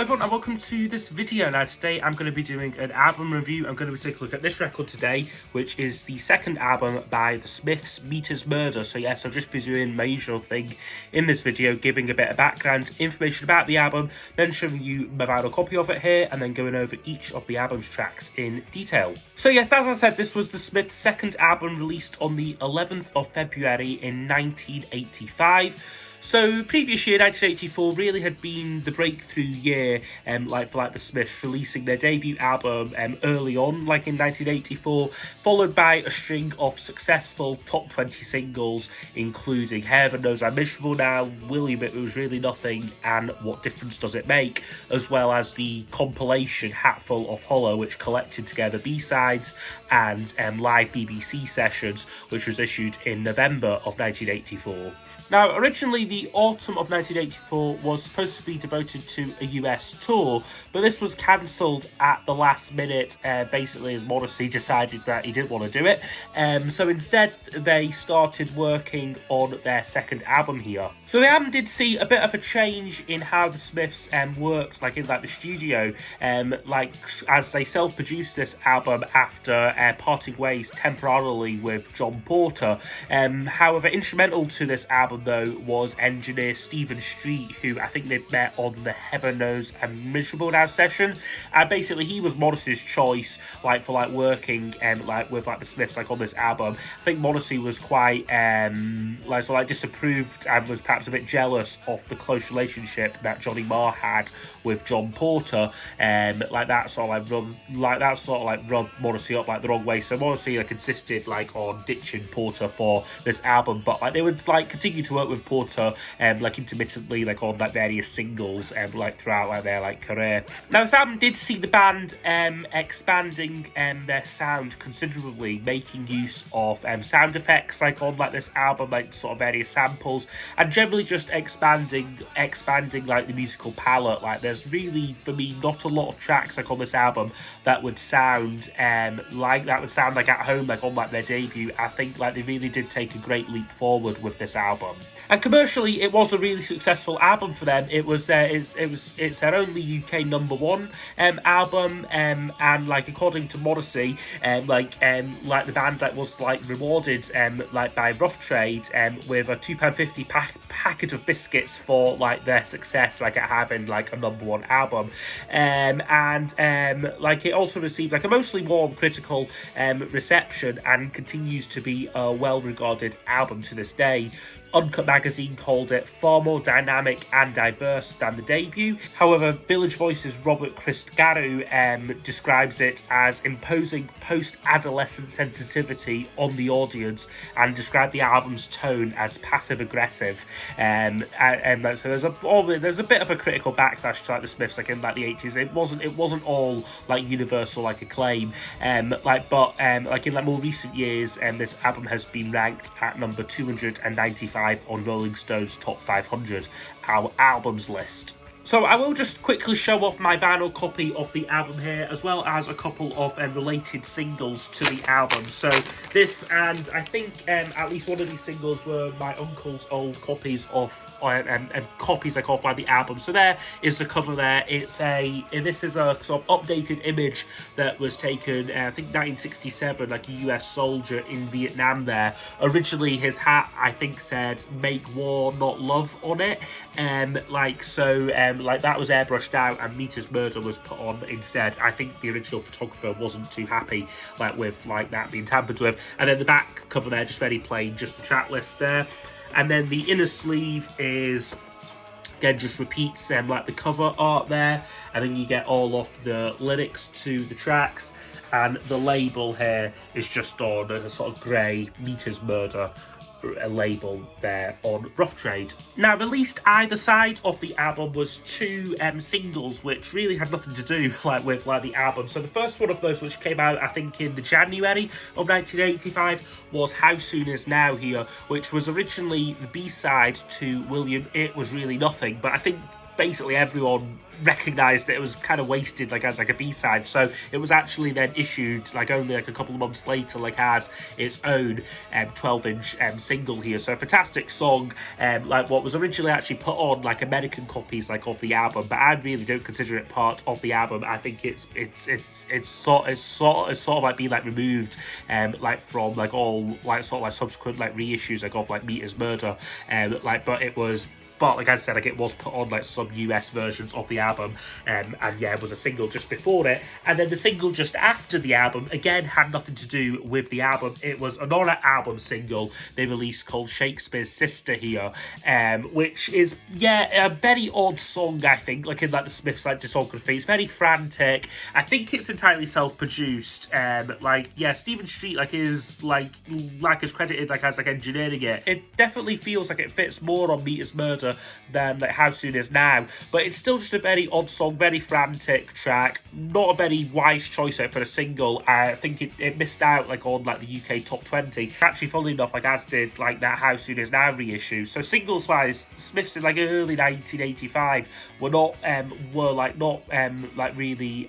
everyone and welcome to this video. Now today I'm going to be doing an album review. I'm going to be taking a look at this record today, which is the second album by The Smiths, Meter's Murder. So yes, I'll just be doing my usual thing in this video, giving a bit of background information about the album, then showing you my vinyl copy of it here, and then going over each of the album's tracks in detail. So yes, as I said, this was The Smiths' second album, released on the 11th of February in 1985. So previous year, 1984, really had been the breakthrough year for The Smiths, releasing their debut album early on, in 1984, followed by a string of successful top 20 singles, including Heaven Knows I'm Miserable Now, William It Was Really Nothing, and What Difference Does It Make, as well as the compilation Hatful of Hollow, which collected together B-sides and live BBC sessions, which was issued in November of 1984. Now, originally, the autumn of 1984 was supposed to be devoted to a US tour, but this was cancelled at the last minute, basically as Morrissey decided that he didn't want to do it. So instead, they started working on their second album here. So the album did see a bit of a change in how the Smiths worked, in the studio, as they self-produced this album after parting ways temporarily with John Porter. However, instrumental to this album, though, was engineer Stephen Street, who I think they'd met on the Heaven Knows I'm Miserable Now session, and basically he was Morrissey's choice for working with the Smiths on this album. I think Morrissey was quite disapproved and was perhaps a bit jealous of the close relationship that Johnny Marr had with John Porter, that rubbed Morrissey up the wrong way. So Morrissey insisted on ditching Porter for this album, but they would continue to work with Porter intermittently on various singles throughout their career. Now this album did see the band expanding their sound considerably, making use of sound effects on this album, various samples, and generally just expanding the musical palette. There's really, for me, not a lot of tracks on this album that would sound at home on their debut. I think they really did take a great leap forward with this album. And commercially, it was a really successful album for them. It was it's their only UK #1 album, and according to Morrissey, the band was rewarded by Rough Trade with a £2.50 packet of biscuits for their success at having a #1 album, it also received a mostly warm critical reception and continues to be a well-regarded album to this day. Uncut Magazine called it far more dynamic and diverse than the debut. However, Village Voice's Robert Christgau describes it as imposing post-adolescent sensitivity on the audience and described the album's tone as passive-aggressive. So there's a bit of a critical backlash to the Smiths in the 80s. It wasn't all universal acclaim. But in more recent years, this album has been ranked at number 295 on Rolling Stone's Top 500 albums list. So I will just quickly show off my vinyl copy of the album here, as well as a couple of related singles to the album. So this, and I think at least one of these singles were my uncle's old copies of copies of the album. So there is the cover there. This is a sort of updated image that was taken, I think 1967, a US soldier in Vietnam there. Originally his hat, I think, said "Make War, Not Love" on it. That was airbrushed out and Meter's Murder was put on instead. I think the original photographer wasn't too happy with that being tampered with. And then the back cover there, just very plain, just the track list there. And then the inner sleeve is, again, just repeats the cover art there, and then you get all of the lyrics to the tracks, and the label here is just on a sort of grey Meter's Murder a label there on Rough Trade. Now, released either side of the album was two singles which really had nothing to do with the album. So the first one of those, which came out I think in the January of 1985, was How Soon Is Now Here, which was originally the B-side to William It Was Really Nothing, but I think basically everyone recognized that it was kind of wasted like as like a B-side, so it was actually then issued like only like a couple of months later like as its own 12-inch single here. So a fantastic song, like what was originally actually put on like American copies like of the album, but I really don't consider it part of the album. I think it's sort of like being like removed like from like all like sort of like subsequent like reissues like of like Meter's Murder, like but it was. But like I said, like it was put on like some US versions of the album, and yeah, it was a single just before it. And then the single just after the album, again, had nothing to do with the album. It was another album single they released called Shakespeare's Sister here, which is, yeah, a very odd song, I think, like in like the Smiths like discography. It's very frantic. I think it's entirely self-produced. Like, yeah, Stephen Street like is credited like as like engineering it. It definitely feels like it fits more on Meter's Murder than like How Soon Is Now, but it's still just a very odd song, very frantic track, not a very wise choice out for a single. I think it missed out like on like the UK top 20, actually, funnily enough, like as did like that How Soon Is Now reissue. So singles wise, Smiths in like early 1985 were not really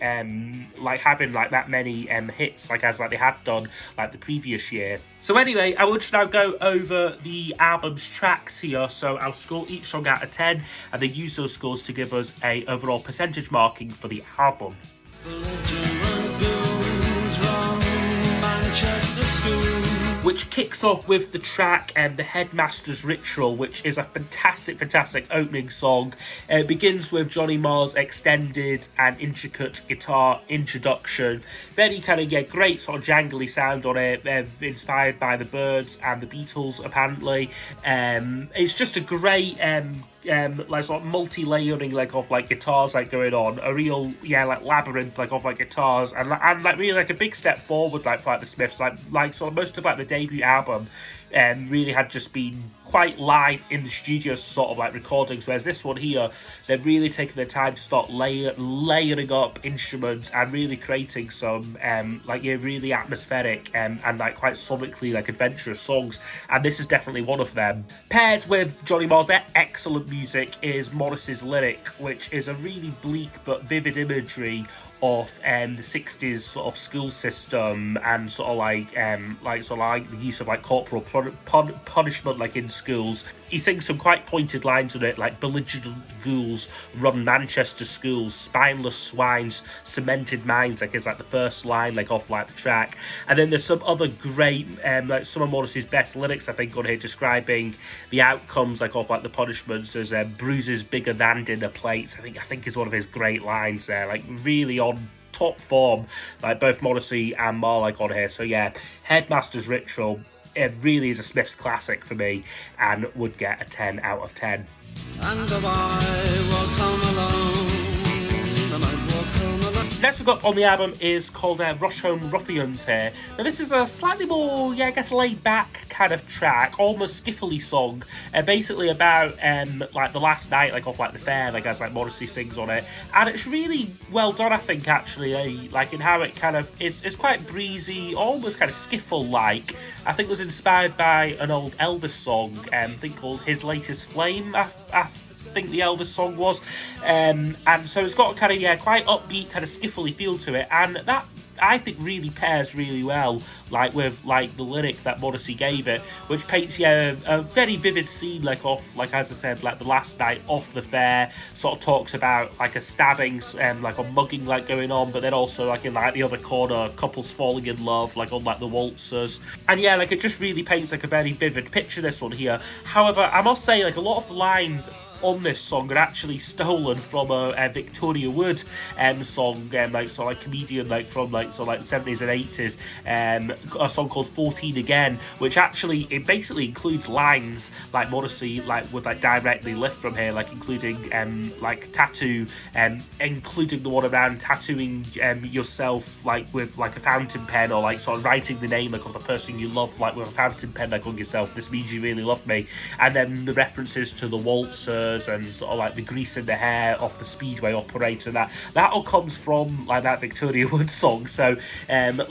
like having like that many hits like as like they had done like the previous year. So anyway, I will just now go over the album's tracks here. So I'll score each song out of 10 and then use those scores to give us a overall percentage marking for the album. Which kicks off with the track The Headmaster's Ritual, which is a fantastic opening song. It begins with Johnny Marr's extended and intricate guitar introduction. Very kind of, yeah, great sort of jangly sound on it, inspired by the Byrds and the Beatles, apparently. It's just a great like sort of multi-layering like of like guitars like going on, a real like labyrinth like of like guitars, and like really like a big step forward like for like the Smiths, like sort of most of like the debut album really had just been quite live in the studio sort of like recordings, whereas this one here, they're really taking their time to start layering up instruments and really creating some really atmospheric and like quite sonically like adventurous songs, and this is definitely one of them. Paired with Johnny Marr's excellent music is Morrissey's lyric, which is a really bleak but vivid imagery of the 60s sort of school system and sort of like the use of like corporal punishment like in schools. He sings some quite pointed lines on it, like belligerent ghouls run Manchester schools, spineless swines, cemented minds, like is like the first line like off like the track. And then there's some other great like some of Morrissey's best lyrics I think on here, describing the outcomes like of like the punishments as bruises bigger than dinner plates. I think is one of his great lines there, like really on top form, like both Morrissey and Marr like on here. So yeah, Headmaster's Ritual, it really is a Smiths classic for me and would get a 10 out of 10. And will come alone. Next we've got on the album is called Rush Home Ruffians here. Now this is a slightly more, I guess, laid back kind of track, almost skiffly song, basically about like the last night like off like the fair, like as like Morrissey sings on it, and it's really well done I think actually, like in how it kind of, it's quite breezy, almost kind of skiffle like. I think it was inspired by an old Elvis song, I think called His Latest Flame, I think the Elvis song was, and so it's got kind of quite upbeat kind of skiffly feel to it, and that I think really pairs really well like with like the lyric that Morrissey gave it, which paints a very vivid scene like off, like as I said, like the last night off the fair, sort of talks about like a stabbing like a mugging like going on, but then also like in like the other corner couples falling in love like on like the waltzers, and like it just really paints like a very vivid picture, this one here. However, I must say like a lot of the lines on this song are actually stolen from a Victoria Wood song, like sort of like comedian like from like sort of like the 70s and 80s, a song called 14 Again, which actually it basically includes lines like Morrissey like would like directly lift from here, like including like tattoo, including the one around tattooing yourself like with like a fountain pen, or like sort of writing the name like of the person you love like with a fountain pen like on yourself, this means you really love me, and then the references to the waltzer and sort of like the grease in the hair off the Speedway operator, that all comes from like that Victoria Wood song. So as much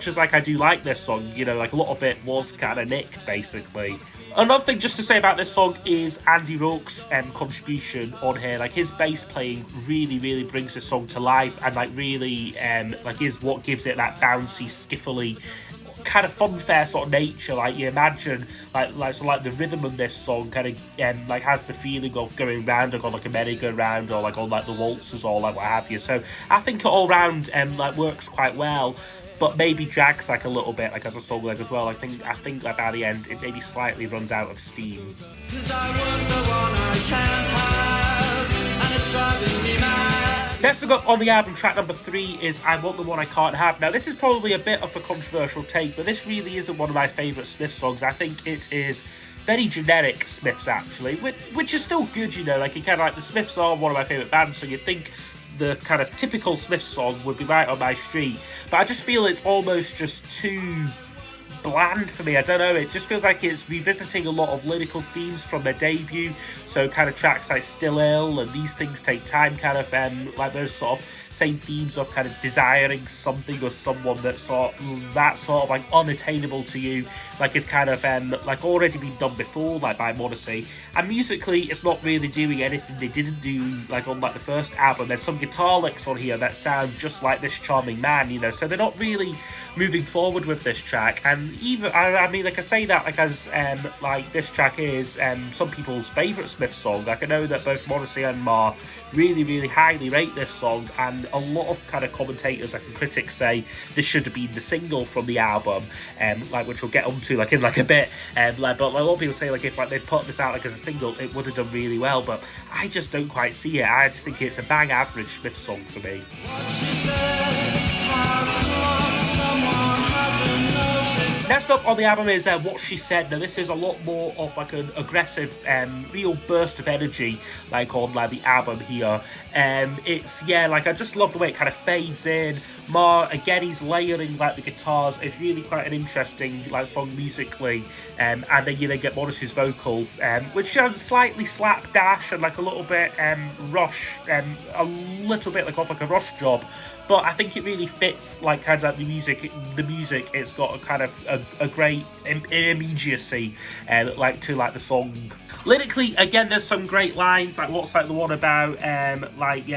as like I do like this song, like a lot of it was kind of nicked basically. Another thing just to say about this song is Andy Rourke's contribution on here. Like, his bass playing really brings the song to life, and like really like is what gives it that bouncy, skiffly kind of funfair sort of nature. Like, you imagine like the rhythm of this song kind of like has the feeling of going round on like a merry-go-round, or like on like the waltzes, or like what have you. So I think it all round like works quite well, but maybe drags like a little bit like as a song like as well. I think like by the end it maybe slightly runs out of steam. Next up on the album, track number 3 is I Want the One I Can't Have. Now, this is probably a bit of a controversial take, but this really isn't one of my favourite Smiths songs. I think it is very generic Smiths, actually, which is still good, you know. Like, you kind of like, the Smiths are one of my favourite bands, so you'd think the kind of typical Smiths song would be right on my street. But I just feel it's almost just too bland for me. I don't know, it just feels like it's revisiting a lot of lyrical themes from their debut, so kind of tracks like Still Ill and These Things Take Time, kind of like those sort of same themes of kind of desiring something or someone that's sort of like unattainable to you, like it's kind of like already been done before, like by Morrissey. And musically it's not really doing anything they didn't do like on like the first album. There's some guitar licks on here that sound just like This Charming Man, you know, so they're not really moving forward with this track. And even I mean, like I say that like as like this track is some people's favourite Smith song. Like I know that both Morrissey and Marr really highly rate this song, and a lot of kind of commentators and critics say this should have been the single from the album, like which we'll get onto like in like a bit, but like, a lot of people say like if like they'd put this out like as a single it would have done really well, but I just don't quite see it. I just think it's a bang average Smith song for me. Next up on the album is What She Said. Now this is a lot more of like an aggressive, real burst of energy like on like the album here. It's like I just love the way it kind of fades in. Marr again, he's layering like the guitars. It's really quite an interesting like song musically, and then you then get Morrissey's vocal, which sounds slightly slapdash and like a little bit Rush, a little bit like off like a Rush job. But I think it really fits like kind of like the music. It's got a kind of a great immediacy like to like the song. Lyrically, again, there's some great lines like what's like the one about like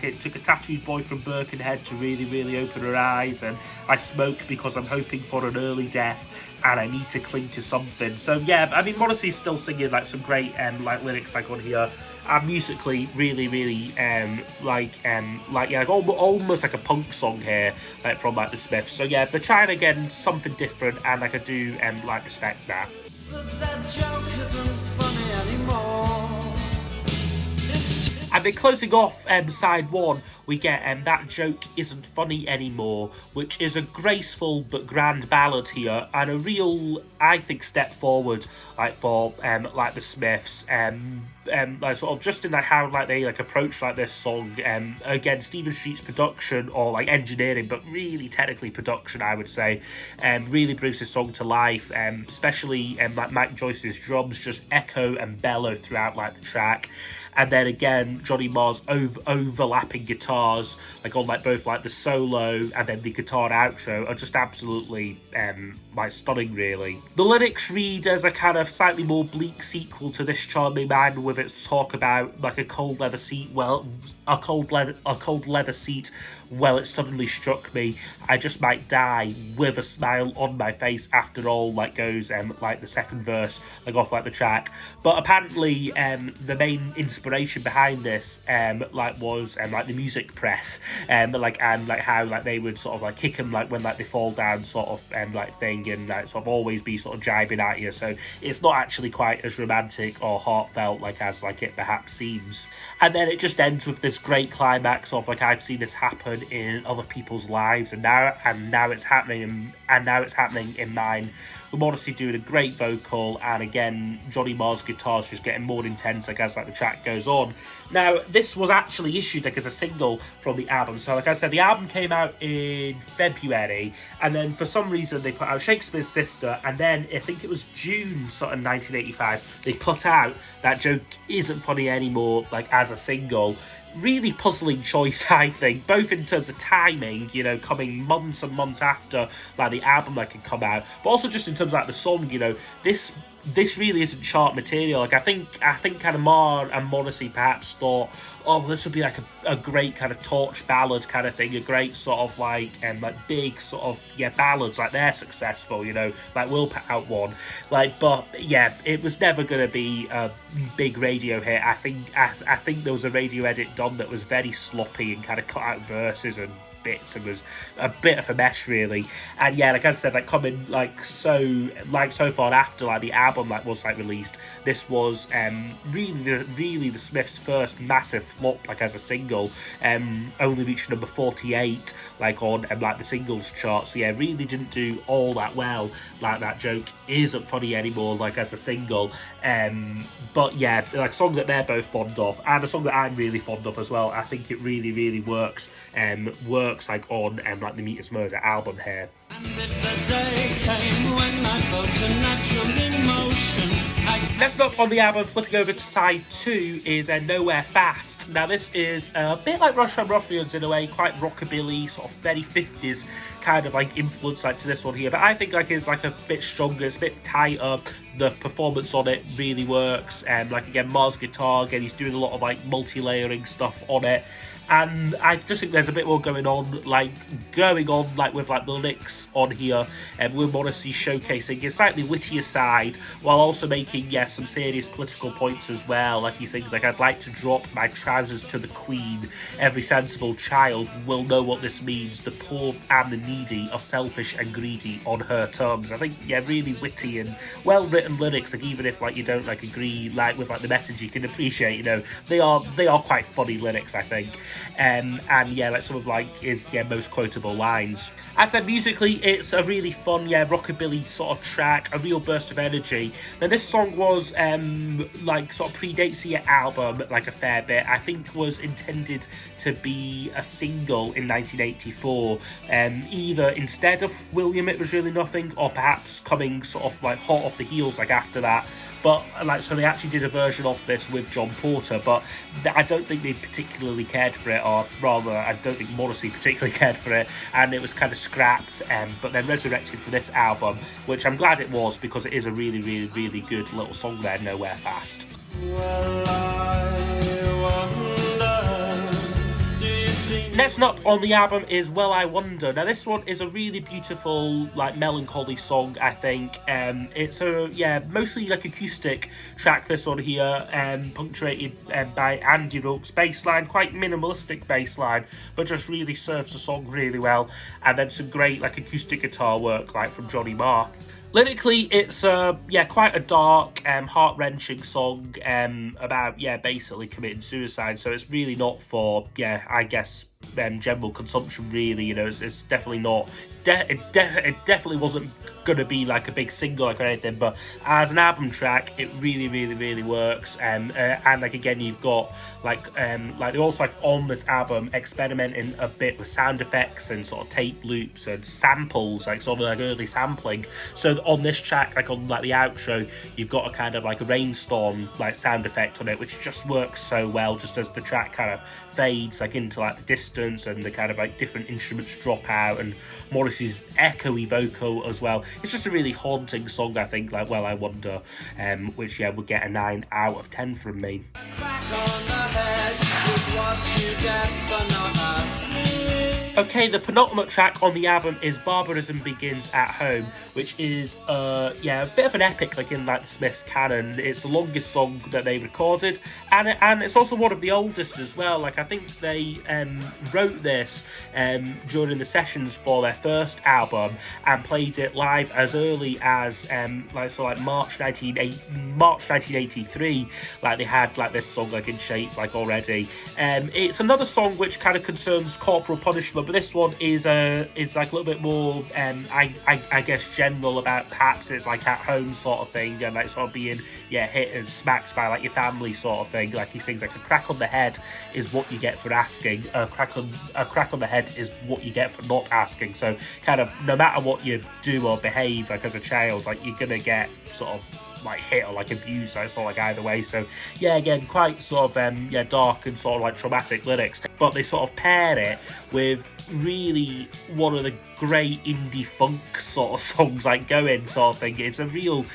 it took a tattooed boy from Birkenhead to really open her eyes, and I smoke because I'm hoping for an early death, and I need to cling to something. So yeah, I mean Morrissey's still singing like some great like lyrics like on here. And musically, really, almost like a punk song here, like from like the Smiths. So yeah, they're trying again something different, and like I do like respect that. That joke isn't funny anymore. And then closing off side 1, we get That Joke Isn't Funny Anymore, which is a graceful but grand ballad here, and a real, I think, step forward like for like the Smiths. Like sort of just in like how like they like approach like this song. Again, Stephen Street's production, or like engineering, but really technically production, I would say, really brings this song to life. Especially like Mike Joyce's drums just echo and bellow throughout like the track. And then again, Johnny Marr's overlapping guitars, like on like both like the solo and then the guitar outro, are just absolutely like stunning, really. The lyrics read as a kind of slightly more bleak sequel to This Charming Man, with its talk about like a cold leather seat. Well, a cold leather seat. Well, it suddenly struck me, I just might die with a smile on my face after all, like goes like the second verse, like off like the track. But apparently the main inspiration behind this like was like the music press, like how like they would sort of like kick them like when like they fall down sort of like thing, and like sort of always be sort of jibing at you. So it's not actually quite as romantic or heartfelt like as like it perhaps seems. And then it just ends with this great climax of like, I've seen this happen in other people's lives, and now it's happening, and now it's happening in mine. With Morrissey doing a great vocal, and again Johnny Marr's guitars just getting more intense like as like the track goes on. Now this was actually issued like as a single from the album. So like I said, the album came out in February, and then for some reason they put out Shakespeare's Sister, and then I think it was June sort of 1985 they put out That Joke Isn't Funny Anymore like as a single. really puzzling choice, I think, both in terms of timing, coming months and months after like the album that can come out, but also just in terms of like the song, this really isn't chart material. Like I think kind of Marr and Morrissey perhaps thought, oh, this would be like a great kind of torch ballad kind of thing, a great sort of like big sort of ballads, like they're successful, like we'll put out one, like, but yeah, it was never gonna be a big radio hit. I think there was a radio edit done that was very sloppy and kind of cut out verses and bits and was a bit of a mess, really. And yeah, like I said, like coming so far after like the album like was like released, this was really the Smiths' first massive flop like as a single, only reached number 48 like on like the singles chart. So yeah, really didn't do all that well. Like that joke isn't funny anymore like as a single, but yeah, like a song that they're both fond of and a song that I'm really fond of as well. I think it really works like on like the Meat Is Murder album here. Next up on the album, flipping over to side 2, is Nowhere Fast. Now this is a bit like Russia Ruffians in a way, quite rockabilly, sort of very 50s kind of like influence like to this one here, but I think like it's like a bit stronger, it's a bit tighter. The performance on it really works, and like again, Marr's guitar, again he's doing a lot of like multi-layering stuff on it. And I just think there's a bit more going on with like the lyrics on here, and Will Morrissey showcasing his slightly wittier side while also making some serious political points as well. Like he sings like, I'd like to drop my trousers to the Queen. Every sensible child will know what this means. The poor and the needy are selfish and greedy on her terms. I think really witty and well written lyrics. Like even if like you don't like agree like with like the message, you can appreciate they are quite funny lyrics, I think. And like some of like his most quotable lines. As I said, musically, it's a really fun, rockabilly sort of track, a real burst of energy. Now, this song was, like, sort of predates the album, like, a fair bit. I think was intended to be a single in 1984, either instead of William It Was Really Nothing, or perhaps coming sort of, like, hot off the heels, like, after that. But, like, so they actually did a version of this with John Porter, but I don't think they particularly cared for it, or rather, I don't think Morrissey particularly cared for it, and it was kind of scrapped, but then resurrected for this album, which I'm glad it was, because it is a really good little song there, Nowhere Fast. Next up on the album is Well I Wonder. Now this one is a really beautiful, like, melancholy song, I think. It's a, mostly like acoustic track, this one here, punctuated by Andy Rourke's bass line, quite minimalistic bass line, but just really serves the song really well. And then some great, like, acoustic guitar work, like, from Johnny Marr. Lyrically, it's quite a dark, heart-wrenching song about basically committing suicide. So it's really not for I guess general consumption. Really, it's definitely not. It definitely wasn't gonna be like a big single like or anything. But as an album track, it really works. And like again, you've got like they also like on this album experimenting a bit with sound effects and sort of tape loops and samples, like sort of like early sampling. So on this track, like on like the outro, you've got a kind of like a rainstorm like sound effect on it, which just works so well, just as the track kind of fades like into like the distance and the kind of like different instruments drop out and Morrissey's echoey vocal as well. It's just a really haunting song, I think, like Well I Wonder, which would get a 9 out of 10 from me. Okay, the penultimate track on the album is Barbarism Begins at Home, which is a bit of an epic, like in like the Smiths canon. It's the longest song that they recorded, and it's also one of the oldest as well. Like I think they wrote this during the sessions for their first album and played it live as early as March 1983. Like they had like this song like in shape like already. It's another song which kind of concerns corporal punishment. But this one is like a little bit more, I guess, general about perhaps it's like at home sort of thing, and like sort of being hit and smacked by like your family sort of thing. Like he sings like a crack on the head is what you get for asking. A crack on the head is what you get for not asking. So kind of no matter what you do or behave like as a child, like you're gonna get sort of like hit or like abuse, so it's not like either way. So yeah, again, quite sort of dark and sort of like traumatic lyrics, but they sort of pair it with really one of the great indie funk sort of songs, like going sort of thing. It's a real,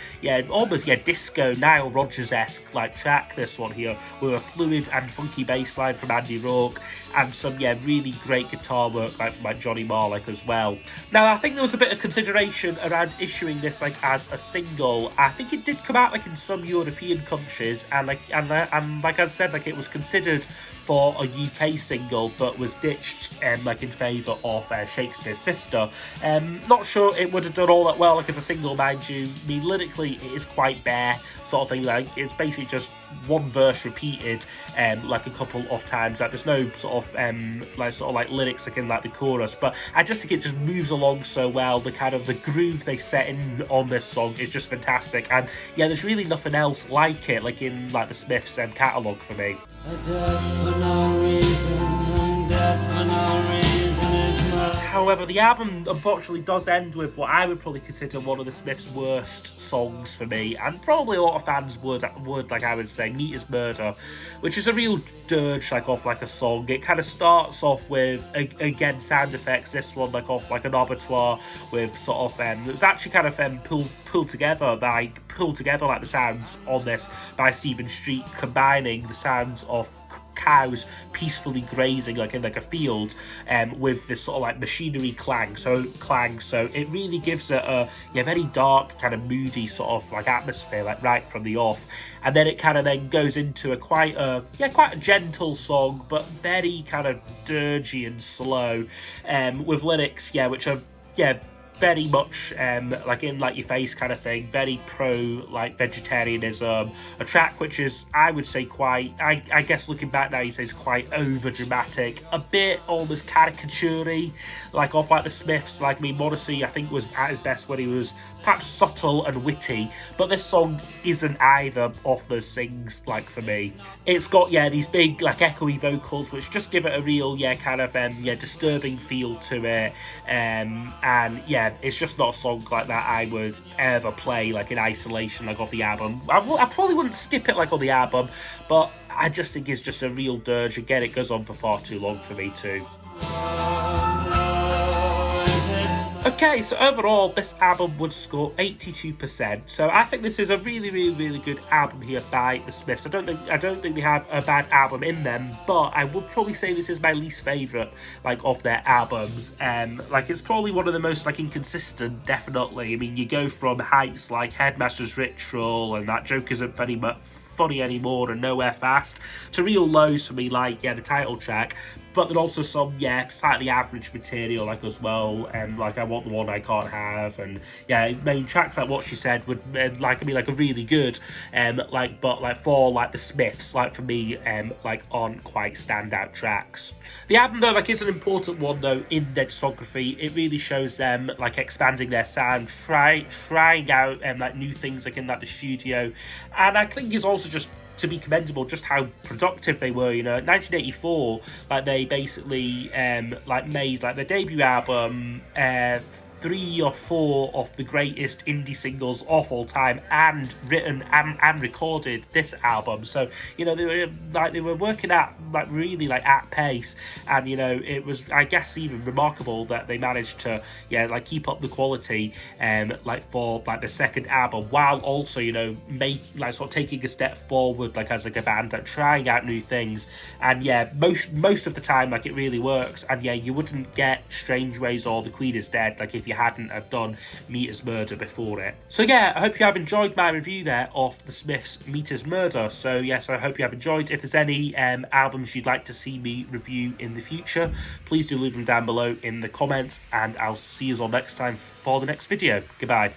almost disco Nile Rodgers-esque like track, this one here, with a fluid and funky bass line from Andy Rourke and some really great guitar work like from like Johnny Marr like as well. Now I think there was a bit of consideration around issuing this like as a single. I think it did come out like in some European countries, and like I said, like it was considered for a UK single but was ditched like in favour of Shakespeare's Sister. Not sure it would have done all that well like as a single, mind you. I mean, lyrically it is quite bare sort of thing, like it's basically just one verse repeated like a couple of times. Like there's no sort of lyrics like in like the chorus, but I just think it just moves along so well. The kind of the groove they set in on this song is just fantastic, and there's really nothing else like it like in like the Smiths catalogue for me. A death for no reason, and death for no reason is murder. However, the album unfortunately does end with what I would probably consider one of the Smiths' worst songs for me, and probably a lot of fans would like I would say, Meat is Murder, which is a real dirge like off like a song. It kind of starts off with again sound effects. This one like off like an abattoir with sort of it was actually kind of pulled together like the sounds on this by Stephen Street, combining the sounds of cows peacefully grazing like in like a field with this sort of like machinery clang, so it really gives it a very dark kind of moody sort of like atmosphere like right from the off. And then it kind of then goes into a quite a gentle song, but very kind of dirgy and slow with lyrics which are very much like in like your face kind of thing, very pro like vegetarianism. A track which is, I would say, quite, I guess looking back now, you say it's quite over dramatic, a bit almost caricature-y, like off like the Smiths. Like, I mean, Morrissey I think was at his best when he was perhaps subtle and witty, but this song isn't either of those things like for me. It's got these big like echoey vocals which just give it a real kind of disturbing feel to it, and it's just not a song like that I would ever play like in isolation like off the album. I probably wouldn't skip it like on the album, but I just think it's just a real dirge. Again, it goes on for far too long for me too. Okay, so overall, this album would score 82%. So I think this is a really, really, really good album here by the Smiths. I don't think they have a bad album in them, but I would probably say this is my least favourite, like, of their albums. Like, it's probably one of the most, like, inconsistent, definitely. I mean, you go from heights like Headmaster's Ritual and That Joke Isn't Very Much Funny Anymore and Nowhere Fast to real lows for me, like the title track, but then also some slightly average material like as well, and like I Want the One I Can't Have, and main tracks like What She Said would like a really good but like for like the Smiths, like for me like aren't quite standout tracks. The album though like is an important one though in their discography. It really shows them like expanding their sound, trying out like new things like in like the studio, and I think it's also just to be commendable just how productive they were. In 1984, like they basically like made like their debut album, 3 or 4 of the greatest indie singles of all time, and written and recorded this album. So they were working at like really like at pace, and it was, I guess, even remarkable that they managed to like keep up the quality like for like the second album, while also make like sort of taking a step forward like as like a band, like trying out new things. And most of the time like it really works, and you wouldn't get Strange Ways or The Queen Is Dead like if you hadn't have done Meat is Murder before it. So I hope you have enjoyed my review there of the Smiths' Meat is Murder. So yes, I hope you have enjoyed. If there's any albums you'd like to see me review in the future, please do leave them down below in the comments, and I'll see you all next time for the next video. Goodbye.